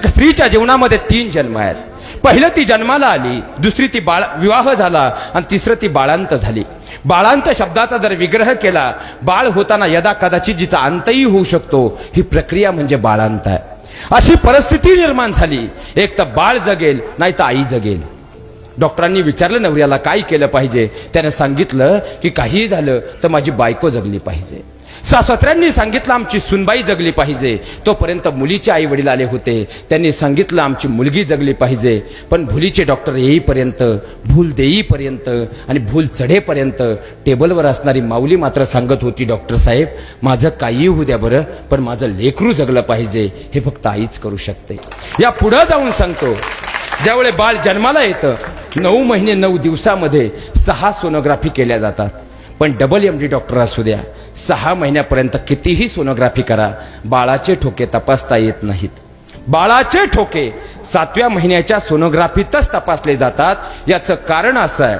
एक स्त्रीच्या जीवनामध्ये 3 जन्म आहेत. पहिलं ती जन्माला आली, दुसरी ती विवाह झाला आणि तिसरं ती बाळांत झाली. बाळांत शब्दाचा जर विग्रह केला, बाळ होताना यदा कदाचित जिचा अंतही होऊ शकतो, ही प्रक्रिया म्हणजे बाळांत आहे. अशी परिस्थिती निर्माण झाली, एक तर बाळ जगेल नाही तर आई जगेल. डॉक्टरांनी विचारलं नवऱ्याला काय केलं पाहिजे. त्यानं सांगितलं की काही झालं तर माझी बायको जगली पाहिजे. सासऱ्यांनी सांगितलं आमची सुनबाई जगली पाहिजे. तोपर्यंत मुलीचे आई वडील आले होते, त्यांनी सांगितलं आमची मुलगी जगली पाहिजे. पण भुलीचे डॉक्टर येईपर्यंत, भूल देईपर्यंत आणि भूल चढेपर्यंत टेबलवर असणारी माऊली मात्र सांगत होती, डॉक्टर साहेब माझं काही होऊ द्या बरं, पण माझं लेकरू जगलं पाहिजे, हे फक्त आईच करू शकते. या पुढं जाऊन सांगतो, ज्यावेळी बाळ जन्माला येतं 9 महिने 9 दिवसामध्ये 6 सोनोग्राफी केल्या जातात. पण डबल MD डॉक्टर असू द्या, 6 महिन्यापर्यंत कितीही सोनोग्राफी करा, बाळाचे ठोके तपासता येत नाहीत. बाळाचे ठोके 7व्या महिन्याच्या सोनोग्राफीतच तपासले जातात. याचं कारण असं आहे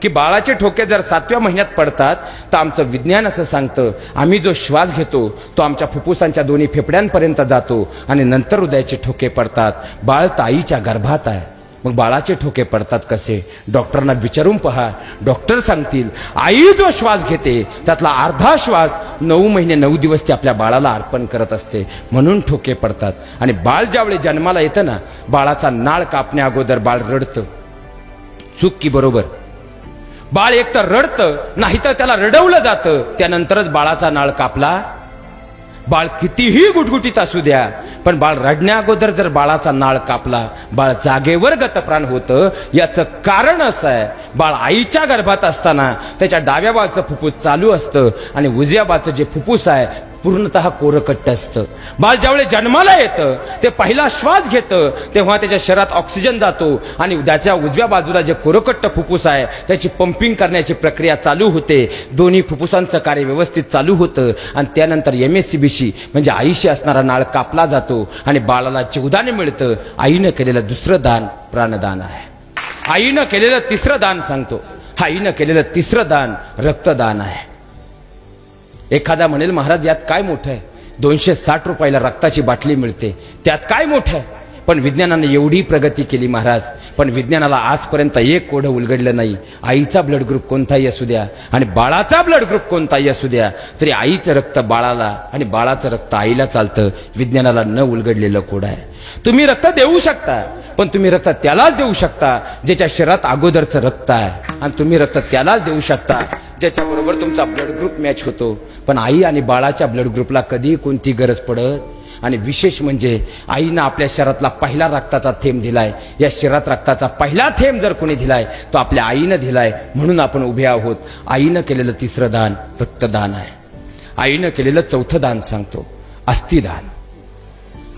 की बाळाचे ठोके जर 7व्या महिन्यात पडतात तर आमचं विज्ञान असं सांगतं, आम्ही जो श्वास घेतो तो आमच्या फुफ्फुसांच्या दोन्ही फेफड्यांपर्यंत जातो आणि नंतर हृदयाचे ठोके पडतात. बाळ ताईच्या गर्भात आहे, मग बाळाचे ठोके पडतात कसे? डॉक्टरांना विचारून पहा, डॉक्टर सांगतील आई जो श्वास घेते त्यातला अर्धा श्वास 9 महिने 9 दिवस ती आपल्या बाळाला अर्पण करत असते, म्हणून ठोके पडतात. आणि बाळ ज्यावेळी जन्माला येतं ना, बाळाचा नाळ कापण्या अगोदर बाळ रडतं. चूक की बरोबर? बाळ एक तर रडतं, नाही तर त्याला रडवलं जातं, त्यानंतरच बाळाचा नाळ कापला. बाळ कितीही गुटगुटीत असू द्या, पण बाळ रडण्या अगोदर जर बाळाचा नाळ कापला, बाळ जागेवर गतप्राण होतं. याचं कारण असं आहे, बाळ आईच्या गर्भात असताना त्याच्या डाव्या बाळचं फुफ्फुस चालू असतं आणि उजव्या बाळचं जे फुफ्फुस आहे पूर्णतः कोरकट्ट असतं. बाळ ज्यावेळी जन्माला येतं ते पहिला श्वास घेतं, तेव्हा त्याच्या शरीरात ऑक्सिजन जातो आणि त्याच्या उजव्या बाजूला जे कोरकट्ट फुफ्फुस आहे त्याची पंपिंग करण्याची प्रक्रिया चालू होते. दोन्ही फुफ्फुसांचं कार्य व्यवस्थित चालू होतं आणि त्यानंतर MSCBशी म्हणजे आईशी असणारा नाळ कापला जातो आणि बाळाला जीवदान मिळतं. आईनं केलेलं दुसरं दान प्राणदान आहे. आईनं केलेलं तिसरं दान सांगतो, आईनं केलेलं तिसरं दान रक्तदान आहे. एखादा म्हणेल महाराज यात काय मोठं आहे, 260 रुपयाला रक्ताची बाटली मिळते, त्यात काय मोठं आहे? पण विज्ञानाने एवढी प्रगती केली महाराज, पण विज्ञानाला आजपर्यंत एक कोडं उलगडलं नाही. आईचा ब्लड ग्रुप कोणताही असू द्या आणि बाळाचा ब्लड ग्रुप कोणताही असू द्या, तरी आईचं रक्त बाळाला आणि बाळाचं रक्त आईला चालतं. विज्ञानाला न उलगडलेलं कोड आहे. तुम्ही रक्त देऊ शकता, पण तुम्ही रक्त त्यालाच देऊ शकता ज्याच्या शरीरात अगोदरचं रक्त आहे, आणि तुम्ही रक्त त्यालाच देऊ शकता ज्याच्याबरोबर तुमचा ब्लड ग्रुप मॅच होतो. पण आई आणि बाळाच्या ब्लड ग्रुपला कधी कोणती गरज पडत. आणि विशेष म्हणजे आईनं आपल्या शरीरातला पहिला रक्ताचा थेंब दिलाय. या शरीरात रक्ताचा पहिला थेंब जर कोणी दिलाय तो आपल्या आईनं दिलाय, म्हणून आपण उभे आहोत. आईनं केलेलं तिसरं दान रक्तदान आहे. आईनं केलेलं चौथं दान सांगतो, अस्थिदान.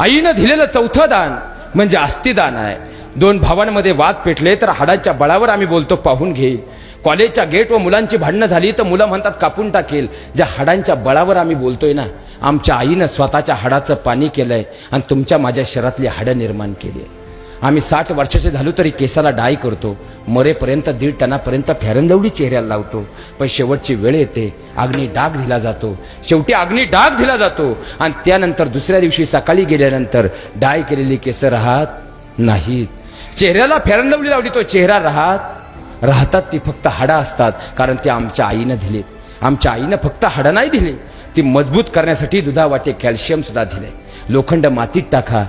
आईनं दिलेलं चौथं दान म्हणजे अस्थिदान आहे. 2 भावांमध्ये वाद पेटले तर हाडांच्या बळावर आम्ही बोलतो पाहून घेईल. कॉलेजच्या गेट व मुलांची भांडणं झाली तर मुलं म्हणतात कापून टाकेल. ज्या हाडांच्या बळावर आम्ही बोलतोय ना, आमच्या आईनं स्वतःच्या हाडाचं पाणी केलंय आणि तुमच्या माझ्या शरीरातली हाडं निर्माण केली. आम्ही 60 वर्षाचे झालो तरी केसाला डाय करतो, मरेपर्यंत 1.5 टनापर्यंत फेरनलवली चेहऱ्याला लावतो. पण शेवटची वेळ येते, अग्नी डाग दिला जातो. शेवटी अग्नी डाग दिला जातो आणि त्यानंतर दुसऱ्या दिवशी सकाळी गेल्यानंतर डाय केलेली केस राहत नाहीत. चेहऱ्याला फेरनलवली लावली तो चेहरा राहतात. ती फक्त हाडं असतात, कारण ते आमच्या आईनं दिले. आमच्या आईनं फक्त हाडं नाही दिले, ती मजबूत करण्यासाठी दुधावाटे कॅल्शियम सुद्धा दिले. लोखंड मातीत टाका,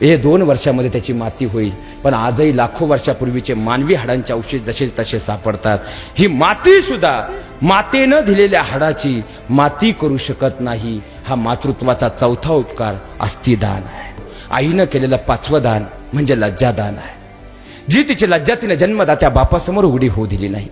हे 2 वर्षामध्ये त्याची माती होईल. पण आजही लाखो वर्षापूर्वीचे मानवी हाडांचे अवशेष जसे तसे सापडतात. ही माती सुद्धा मातेनं दिलेल्या हाडाची माती करू शकत नाही. हा मातृत्वाचा चौथा उपकार अस्थिदान आहे. आईनं केलेलं 5वं दान म्हणजे लज्जादान आहे. जी तिची लज्जा तिने जन्मदात्या बापासमोर उघडी होऊ दिली नाही,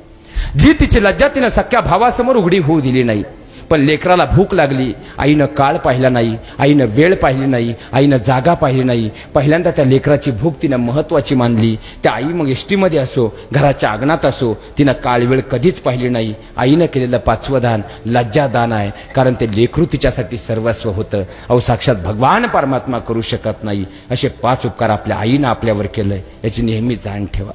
जी तिची लज्जा तिने सख्या भावासमोर उघडी होऊ दिली नाही. पण लेकराला भूक लागली, आईनं काळ पाहिला नाही, आईनं वेळ पाहिली नाही, आईनं जागा पाहिली नाही. पहिल्यांदा त्या लेकराची भूक तिनं महत्वाची मानली. त्या आई मग एसटीमध्ये असो, घराच्या अंगणात असो, तिनं काळ वेळ कधीच पाहिली नाही. आईनं केलेलं 5वं दान लज्जादान आहे, कारण ते लेकरू तिच्यासाठी सर्वस्व होतं. अहो साक्षात भगवान परमात्मा करू शकत नाही. असे 5 उपकार आपल्या आईनं आपल्यावर केलंय, याची नेहमी जाण ठेवा.